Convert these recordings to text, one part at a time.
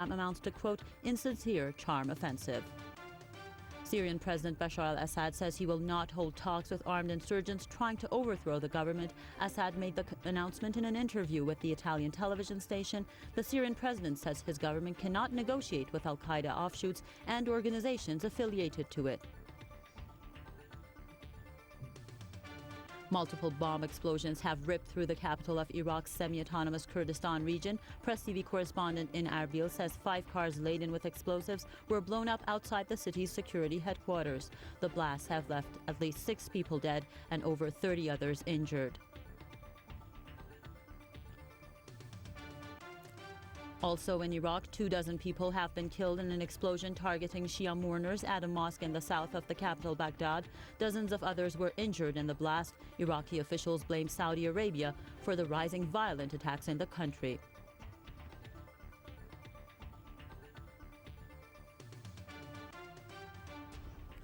amounts to, quote, insincere charm offensive. Syrian President Bashar al-Assad says he will not hold talks with armed insurgents trying to overthrow the government. Assad made the announcement in an interview with the Italian television station. The Syrian president says his government cannot negotiate with al-Qaeda offshoots and organizations affiliated to it. Multiple bomb explosions have ripped through the capital of Iraq's semi-autonomous Kurdistan region. Press TV correspondent in Erbil says 5 cars laden with explosives were blown up outside the city's security headquarters. The blasts have left at least 6 people dead and over 30 others injured. Also in Iraq, 24 people have been killed in an explosion targeting Shia mourners at a mosque in the south of the capital, Baghdad. Dozens of others were injured in the blast. Iraqi officials blame Saudi Arabia for the rising violent attacks in the country.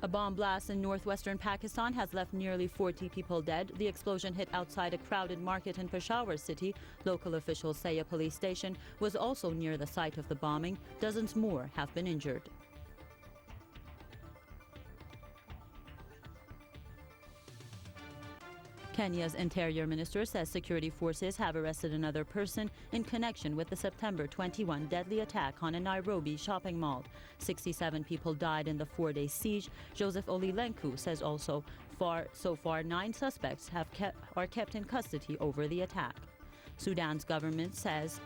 A bomb blast in northwestern Pakistan has left nearly 40 people dead. The explosion hit outside a crowded market in Peshawar city. Local officials say a police station was also near the site of the bombing. Dozens more have been injured. Kenya's interior minister says security forces have arrested another person in connection with the September 21 deadly attack on a Nairobi shopping mall. 67 people died in the 4-day siege. Joseph Olilenku says so far 9 suspects are kept in custody over the attack. Sudan's government says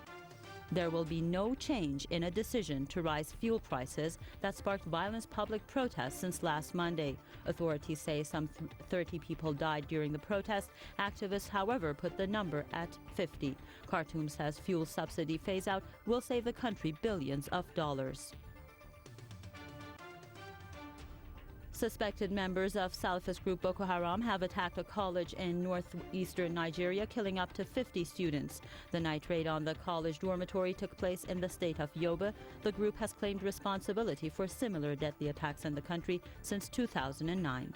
there will be no change in a decision to rise fuel prices that sparked violent public protests since last Monday. Authorities say some 30 people died during the protest. Activists, however, put the number at 50. Khartoum says fuel subsidy phase-out will save the country billions of dollars. Suspected members of Salafist group Boko Haram have attacked a college in northeastern Nigeria, killing up to 50 students. The night raid on the college dormitory took place in the state of Yobe. The group has claimed responsibility for similar deadly attacks in the country since 2009.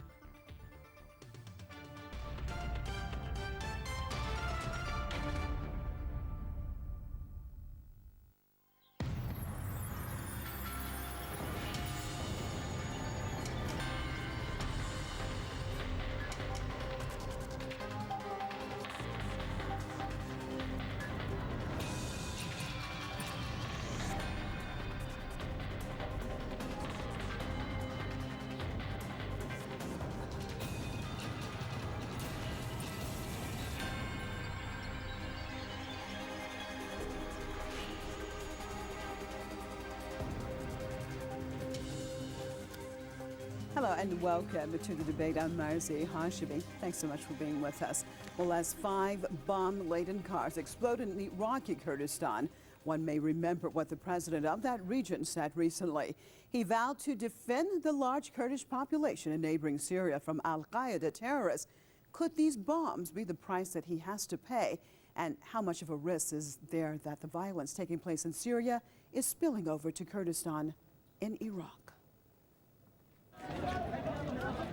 Hello and welcome to the debate. I'm Marzi Hashimi. Thanks so much for being with us. Well, as 5 bomb-laden cars exploded in Iraqi Kurdistan, one may remember what the president of that region said recently. He vowed to defend the large Kurdish population in neighboring Syria from al-Qaeda terrorists. Could these bombs be the price that he has to pay? And how much of a risk is there that the violence taking place in Syria is spilling over to Kurdistan in Iraq?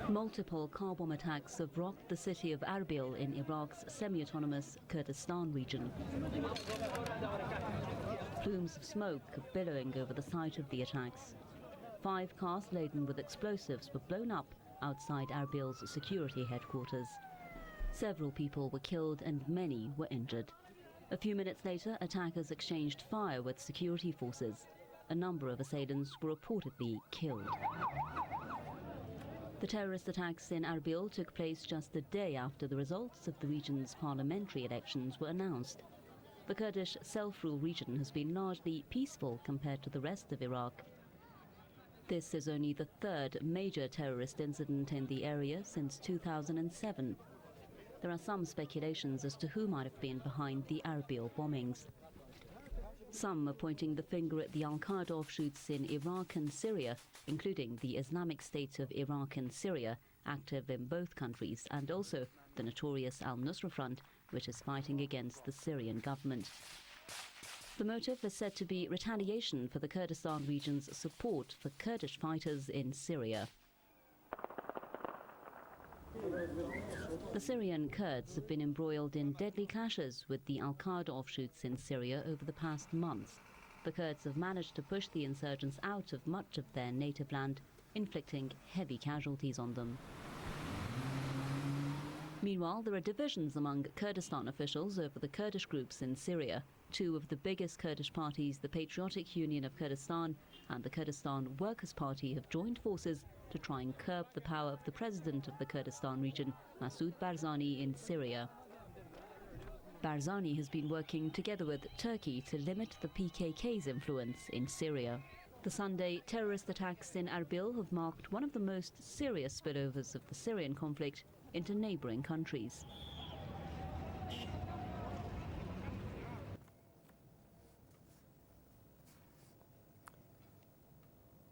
Multiple car bomb attacks have rocked the city of Erbil in Iraq's semi-autonomous Kurdistan region. Plumes of smoke billowing over the site of the attacks. 5 cars laden with explosives were blown up outside Erbil's security headquarters. Several people were killed and many were injured. A few minutes later, attackers exchanged fire with security forces. A number of assailants were reportedly killed. The terrorist attacks in Erbil took place just a day after the results of the region's parliamentary elections were announced. The Kurdish self-rule region has been largely peaceful compared to the rest of Iraq. This is only the 3rd major terrorist incident in the area since 2007. There are some speculations as to who might have been behind the Erbil bombings. Some are pointing the finger at the al-Qaeda offshoots in Iraq and Syria, including the Islamic State of Iraq and Syria, active in both countries, and also the notorious al-Nusra Front, which is fighting against the Syrian government. The motive is said to be retaliation for the Kurdistan region's support for Kurdish fighters in Syria. The Syrian Kurds have been embroiled in deadly clashes with the al-Qaeda offshoots in Syria over the past months. The Kurds have managed to push the insurgents out of much of their native land, inflicting heavy casualties on them. Meanwhile, there are divisions among Kurdistan officials over the Kurdish groups in Syria. Two of the biggest Kurdish parties, the Patriotic Union of Kurdistan and the Kurdistan Workers' Party, have joined forces to try and curb the power of the president of the Kurdistan region, Masoud Barzani, in Syria. Barzani has been working together with Turkey to limit the PKK's influence in Syria. The Sunday terrorist attacks in Erbil have marked one of the most serious spillovers of the Syrian conflict into neighboring countries.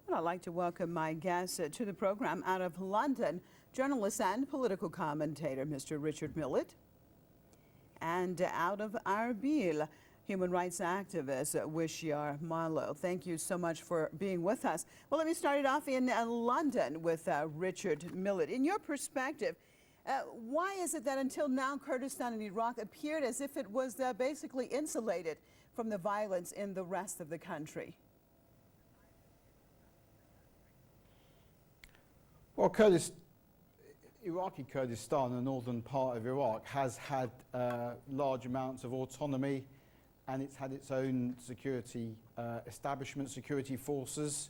Well, I'd like to welcome my guest to the program out of London, journalist and political commentator, Mr. Richard Millett. And out of Erbil, human rights activist Hoshyar Malo. Thank you so much for being with us. Well, let me start it off in London with Richard Millett. In your perspective, why is it that until now Kurdistan and Iraq appeared as if it was basically insulated from the violence in the rest of the country? Well, Iraqi Kurdistan, the northern part of Iraq, has had large amounts of autonomy, and it's had its own security establishment, security forces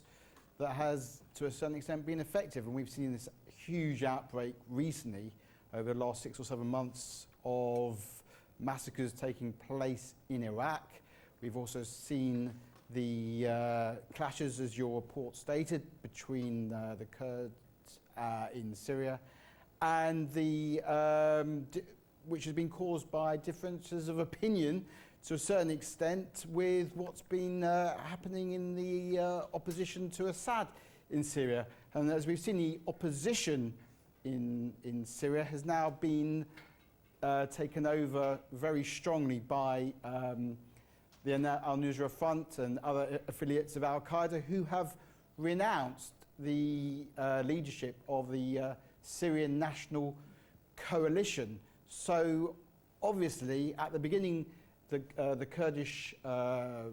that has, to a certain extent, been effective. And we've seen this huge outbreak recently over the last 6 or 7 months of massacres taking place in Iraq. We've also seen the clashes, as your report stated, between the Kurds in Syria, and which has been caused by differences of opinion to a certain extent with what's been happening in the opposition to Assad in Syria. And as we've seen, the opposition in Syria has now been taken over very strongly by the Al-Nusra Front and other affiliates of Al-Qaeda, who have renounced the leadership of the Syrian National Coalition. So obviously, at the beginning, the Kurdish the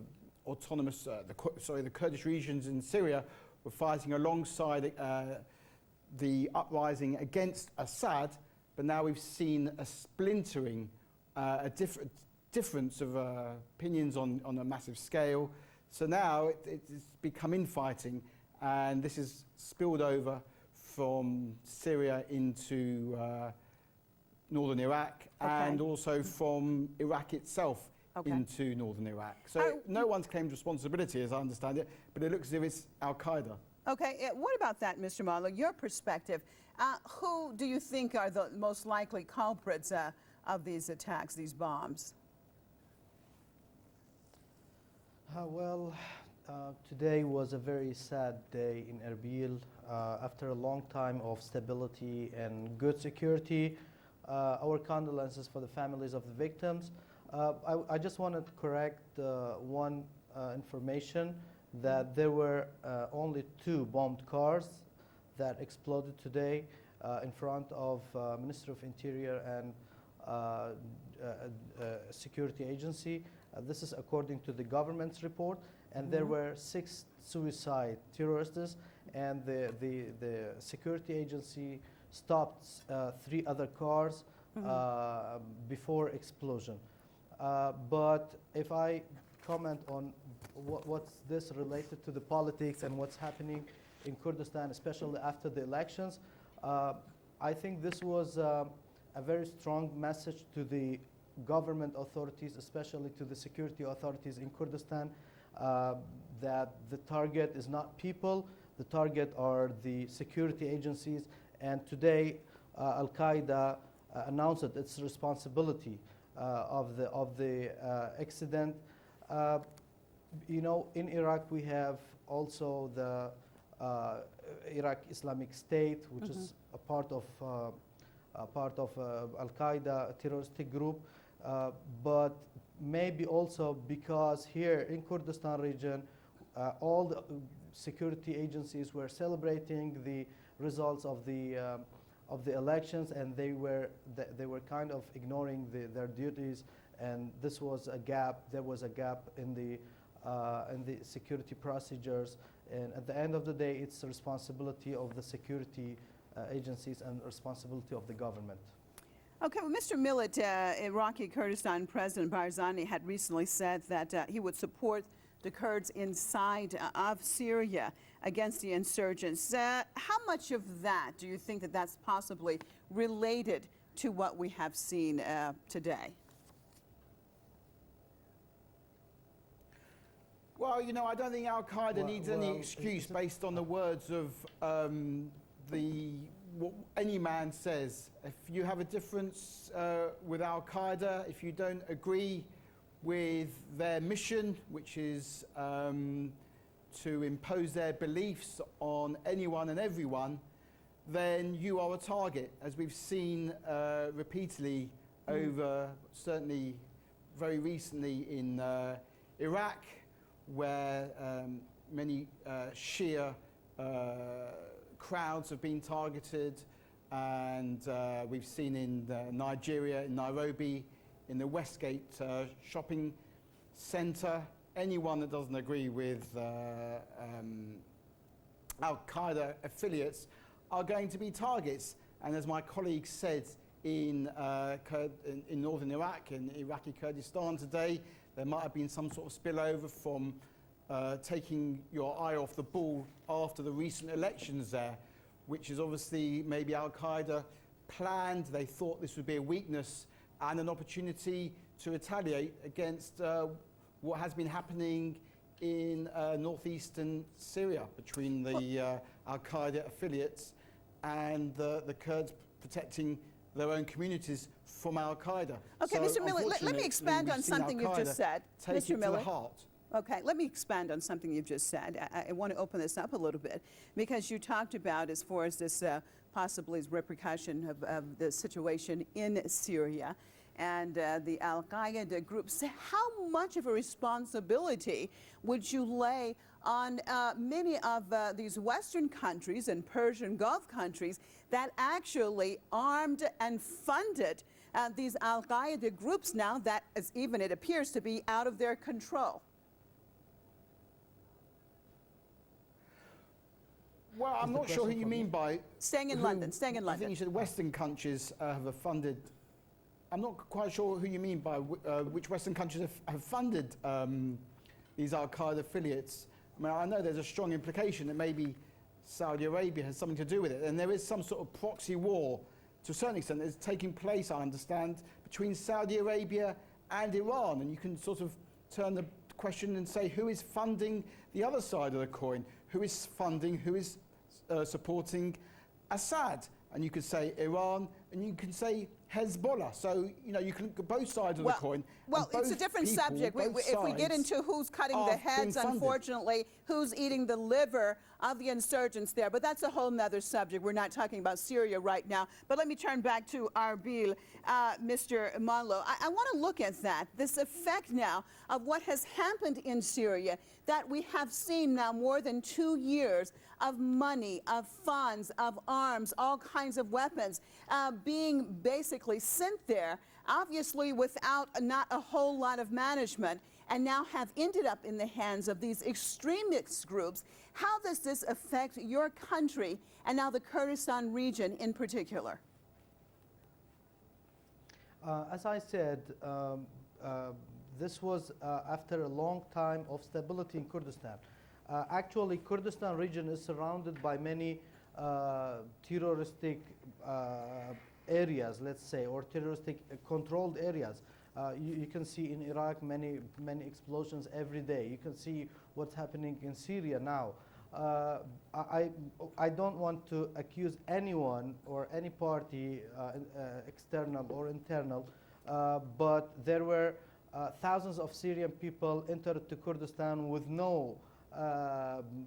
Kurdish regions in Syria were fighting alongside the uprising against Assad, but now we've seen a splintering, a difference of opinions on a massive scale. So now it's become infighting, and this is spilled over from Syria into northern Iraq, and also from Iraq itself into northern Iraq. So no one's claimed responsibility, as I understand it, but it looks as if it's Al-Qaeda. Okay, what about that, Mr. Malo? Your perspective, who do you think are the most likely culprits of these attacks, these bombs? Today was a very sad day in Erbil. After a long time of stability and good security, our condolences for the families of the victims. I just want to correct one information, that there were only 2 bombed cars that exploded today in front of Minister of Interior and Security Agency. This is according to the government's report. And there were 6 suicide terrorists, and the security agency stopped 3 other cars before explosion. But if I comment on what's this related to the politics and what's happening in Kurdistan, especially after the elections, I think this was a very strong message to the government authorities, especially to the security authorities in Kurdistan, that the target is not people, the target are the security agencies. And today, Al-Qaeda announced its responsibility of the accident. You know, in Iraq we have also the Iraq Islamic State, which is a part of Al-Qaeda terroristic group, but maybe also because here in Kurdistan region, all the security agencies were celebrating the results of the elections, and they were kind of ignoring their duties, and this was a gap. There was a gap in the and the security procedures. And at the end of the day, it's the responsibility of the security agencies and responsibility of the government. Okay, well, Mr. Millet, Iraqi Kurdistan President Barzani had recently said that he would support the Kurds inside of Syria against the insurgents. How much of that do you think that that's possibly related to what we have seen today? Well, you know, I don't think Al-Qaeda needs any excuse based on the words of what any man says. If you have a difference with Al-Qaeda, if you don't agree with their mission, which is to impose their beliefs on anyone and everyone, then you are a target, as we've seen repeatedly over, certainly very recently in Iraq, where many Shia crowds have been targeted, and we've seen in Nigeria, in Nairobi, in the Westgate shopping centre. Anyone that doesn't agree with Al-Qaeda affiliates are going to be targets. And as my colleague said in northern Iraq, in Iraqi Kurdistan today, there might have been some sort of spillover from taking your eye off the ball after the recent elections there, which is obviously maybe Al-Qaeda planned. They thought this would be a weakness and an opportunity to retaliate against what has been happening in northeastern Syria between the Al-Qaeda affiliates and the Kurds protecting their own communities from Al-Qaeda. Okay, So Mr. Miller, let me expand on something you've just said. Take Mr. it to Miller. the heart. Okay, let me expand on something you've just said. I want to open this up a little bit because you talked about as far as this possibly repercussion of the situation in Syria and the Al-Qaeda groups. How much of a responsibility would you lay on many of these Western countries and Persian Gulf countries that actually armed and funded these Al-Qaeda groups now that, as even it appears to be, out of their control? Well, I'm not sure who you mean by... Staying in London. I think you said Western countries have funded... I'm not quite sure who you mean by which Western countries have funded these Al-Qaeda affiliates. I mean, I know there's a strong implication that maybe Saudi Arabia has something to do with it, and there is some sort of proxy war, to a certain extent, that's taking place, I understand, between Saudi Arabia and Iran, and you can sort of turn the question and say, who is funding the other side of the coin? Who is funding, who is supporting Assad? And you could say Iran, and you can say Hezbollah. So, you know, you can look at both sides of the coin. Well, it's a different subject. If we get into who's cutting the heads, unfortunately, who's eating the liver of the insurgents there. But that's a whole nother subject. We're not talking about Syria right now. But let me turn back to Erbil, Mr. Malo. I want to look at that, this effect now of what has happened in Syria, that we have seen now more than 2 years of money, of funds, of arms, all kinds of weapons being basically sent there, obviously without not a whole lot of management, and now have ended up in the hands of these extremist groups. How does this affect your country and now the Kurdistan region in particular? As I said, this was after a long time of stability in Kurdistan. Actually, Kurdistan region is surrounded by many terroristic areas, let's say, or terroristic controlled areas. You can see in Iraq many explosions every day. You can see what's happening in Syria now. I don't want to accuse anyone or any party, external or internal, but there were thousands of Syrian people entered to Kurdistan with no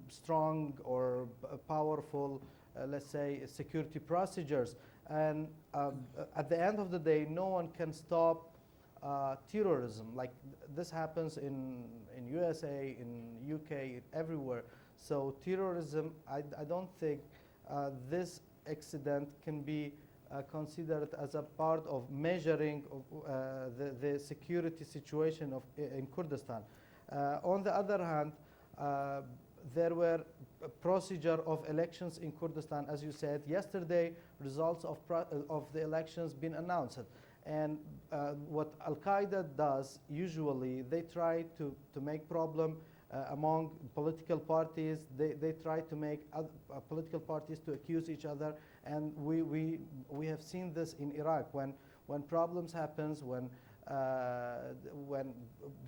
strong or powerful, let's say, security procedures. And at the end of the day, no one can stop terrorism. Like this happens in USA, in UK, everywhere. So terrorism, I don't think this accident can be considered as a part of measuring the security situation in Kurdistan. On the other hand, there were a procedure of elections in Kurdistan, as you said. Yesterday, results of the elections been announced. And what Al-Qaeda does, usually, they try to make problem among political parties. They try to make political parties to accuse each other. And we have seen this in Iraq when problems happens, when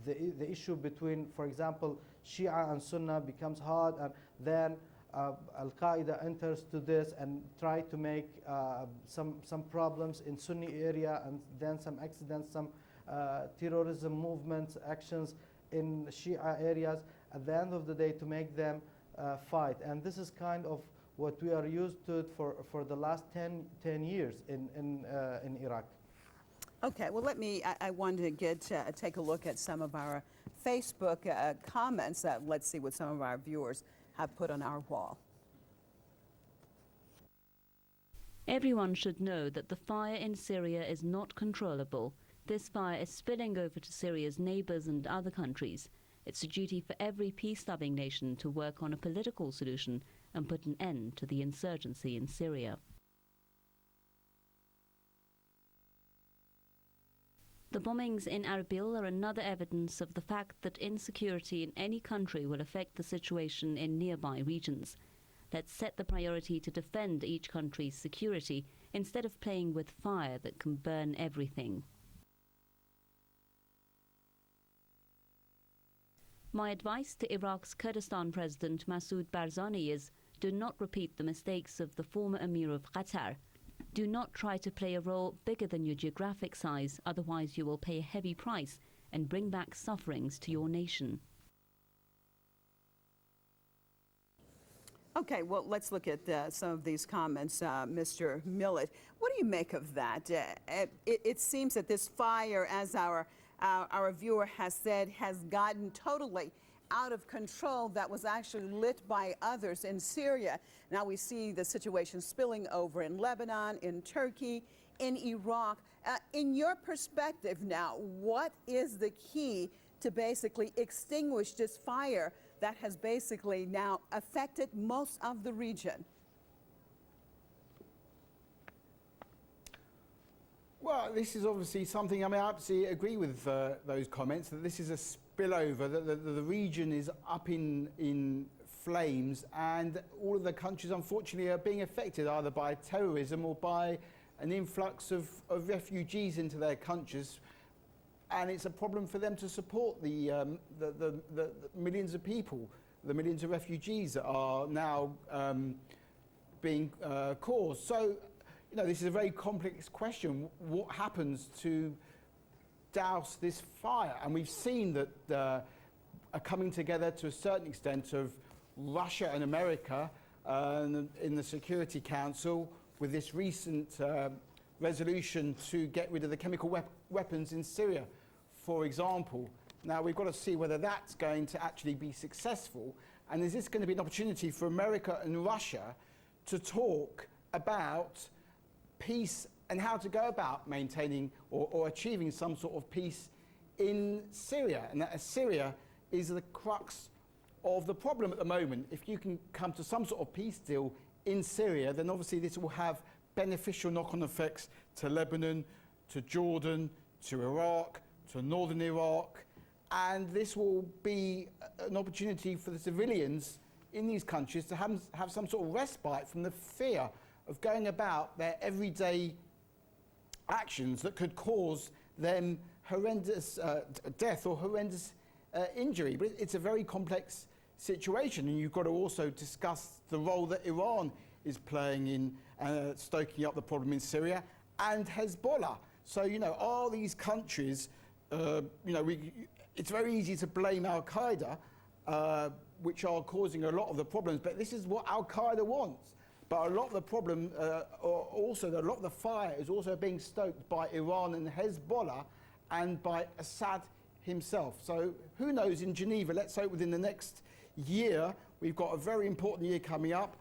the issue between, for example, Shia and Sunnah becomes hard, and then Al-Qaeda enters to this and try to make some problems in Sunni area, and then some accidents, some terrorism movements, actions in Shia areas, at the end of the day to make them fight. And this is kind of what we are used to for the last 10 years in Iraq. Okay, well, I wanted to take a look at some of our Facebook comments. Let's see what some of our viewers have put on our wall. Everyone should know that the fire in Syria is not controllable. This fire is spilling over to Syria's neighbors and other countries. It's a duty for every peace-loving nation to work on a political solution and put an end to the insurgency in Syria. The bombings in Erbil are another evidence of the fact that insecurity in any country will affect the situation in nearby regions. Let's set the priority to defend each country's security instead of playing with fire that can burn everything. My advice to Iraq's Kurdistan President Masoud Barzani is, do not repeat the mistakes of the former Emir of Qatar. Do not try to play a role bigger than your geographic size, otherwise you will pay a heavy price and bring back sufferings to your nation. Okay, well, let's look at some of these comments. Mr. Millett, what do you make of that? It seems that this fire, as our viewer has said, has gotten totally out of control, that was actually lit by others in Syria. Now we see the situation spilling over in Lebanon, in Turkey, in Iraq. In your perspective now, what is the key to basically extinguish this fire that has basically now affected most of the region? Well, this is obviously something, I mean, I absolutely agree with those comments, that this is a spillover, that the region is up in flames, and all of the countries, unfortunately, are being affected either by terrorism or by an influx of refugees into their countries. And it's a problem for them to support the millions of people, the millions of refugees that are now being caused. So, you know, this is a very complex question. What happens to douse this fire? And we've seen that a coming together to a certain extent of Russia and America in the Security Council with this recent resolution to get rid of the chemical weapons in Syria, for example. Now, we've got to see whether that's going to actually be successful, and is this going to be an opportunity for America and Russia to talk about peace and how to go about maintaining or achieving some sort of peace in Syria, and that Syria is the crux of the problem at the moment. If you can come to some sort of peace deal in Syria, then obviously this will have beneficial knock-on effects to Lebanon, to Jordan, to Iraq, to northern Iraq, and this will be an opportunity for the civilians in these countries to have some sort of respite from the fear of going about their everyday actions that could cause them horrendous death or horrendous injury. But it's a very complex situation, and you've got to also discuss the role that Iran is playing in stoking up the problem in Syria, and Hezbollah. So, you know, are these countries, you know, it's very easy to blame Al-Qaeda, which are causing a lot of the problems, but this is what Al-Qaeda wants. But a lot of the problem, also a lot of the fire is also being stoked by Iran and Hezbollah and by Assad himself. So who knows in Geneva, let's hope within the next year, we've got a very important year coming up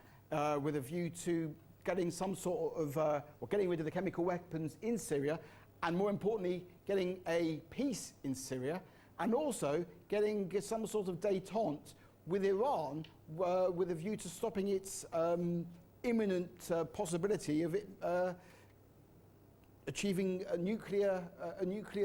with a view to getting some sort of, or getting rid of the chemical weapons in Syria, and more importantly, getting a peace in Syria, and also getting some sort of détente with Iran with a view to stopping its imminent possibility of it achieving a nuclear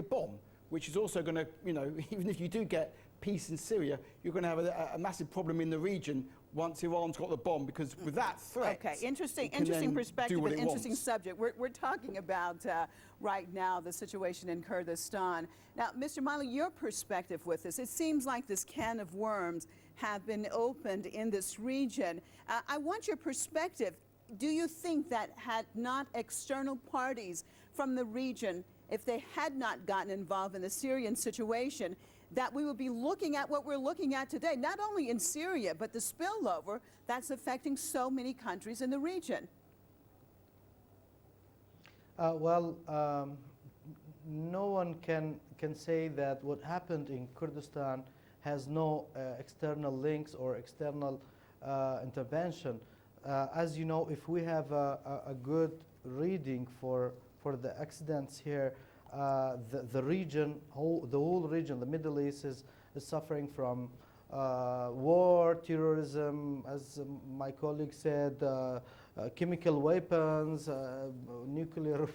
bomb, which is also going to, you know, even if you do get peace in Syria, you're going to have a massive problem in the region once Iran's got the bomb, because with that threat, okay, interesting it can then perspective do what and it interesting wants. subject. We're talking about right now the situation in Kurdistan. Now, Mr. Malo, your perspective with this, it seems like this can of worms have been opened in this region. I want your perspective. Do you think that had not external parties from the region, if they had not gotten involved in the Syrian situation, that we would be looking at what we're looking at today, not only in Syria, but the spillover that's affecting so many countries in the region? No one can say that what happened in Kurdistan has no external links or external intervention. As you know, if we have a good reading for the accidents here, the region, the whole region, the Middle East is suffering from war, terrorism, as my colleague said, chemical weapons, nuclear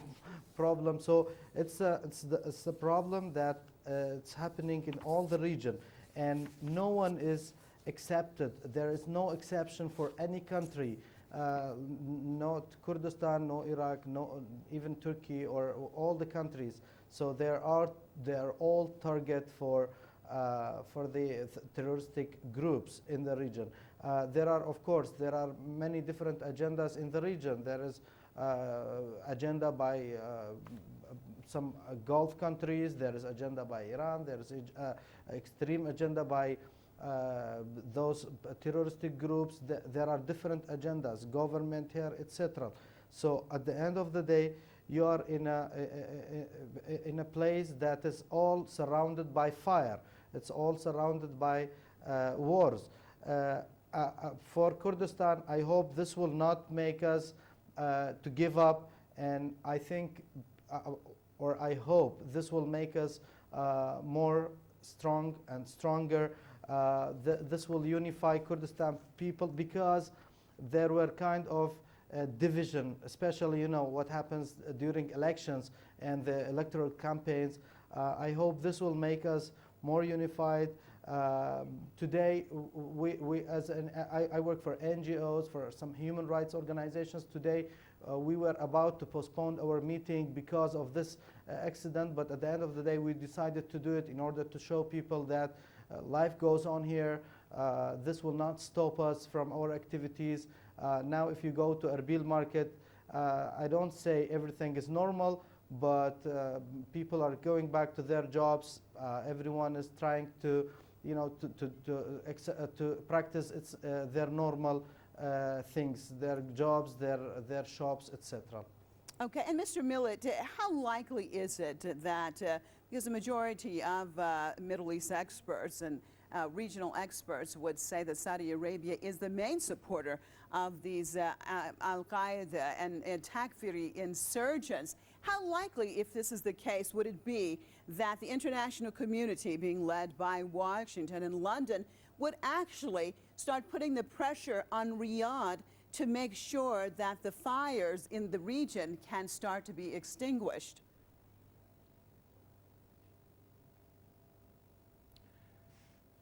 problem. So it's a problem that it's happening in all the region, and no one is accepted. There is no exception for any country. Not Kurdistan, no Iraq, no even Turkey, or all the countries. So they are all target for the terroristic groups in the region. There are, of course, many different agendas in the region. There is agenda by some Gulf countries. There is agenda by Iran. There is extreme agenda by those terroristic groups. There are different agendas, government here, etc. So at the end of the day, you are in a place that is all surrounded by fire. It's all surrounded by wars. For Kurdistan, I hope this will not make us to give up, and I think, or I hope this will make us more strong and stronger. This will unify Kurdistan people, because there were kind of division, especially, you know, what happens during elections and the electoral campaigns. I hope this will make us more unified. Today, I work for NGOs, for some human rights organizations. Today, we were about to postpone our meeting because of this accident, but at the end of the day, we decided to do it in order to show people that life goes on here. This will not stop us from our activities. Now, if you go to Erbil market, I don't say everything is normal, but people are going back to their jobs. Everyone is trying to, you know, to practice their normal things, their jobs, their shops, etc. Okay, and Mr. Millet, how likely is it that, because the majority of Middle East experts and regional experts would say that Saudi Arabia is the main supporter of these Al-Qaeda and Takfiri insurgents, how likely, if this is the case, would it be that the international community, being led by Washington and London, would actually start putting the pressure on Riyadh to make sure that the fires in the region can start to be extinguished?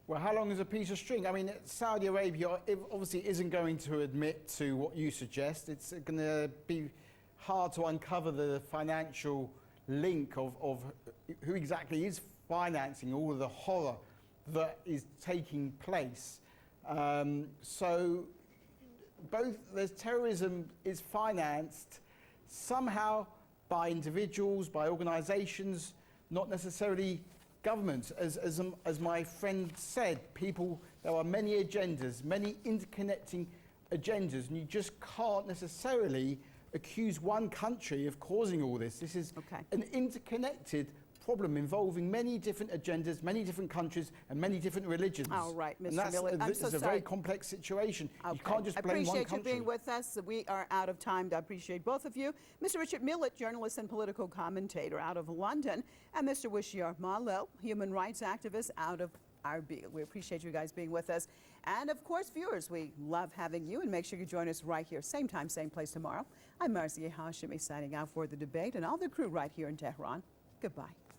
Well, how long is a piece of string? I mean, Saudi Arabia obviously isn't going to admit to what you suggest. It's going to be hard to uncover the financial link of who exactly is financing all of the horror that is taking place. So both there's terrorism is financed somehow by individuals, by organizations, not necessarily governments. As my friend said, there are many agendas, many interconnecting agendas, and you just can't necessarily accuse one country of causing all this. This is an interconnected problem involving many different agendas, many different countries, and many different religions. All right, Mr. Millet, I'm so It's a very complex situation. You can't just blame one country. I appreciate you being with us. We are out of time. I appreciate both of you. Mr. Richard Millet, journalist and political commentator out of London, and Mr. Hoshyar Malo, human rights activist out of Erbil. We appreciate you guys being with us. And of course, viewers, we love having you, and make sure you join us right here, same time, same place tomorrow. I'm Marzieh Hashemi signing out for the debate and all the crew right here in Tehran. Goodbye.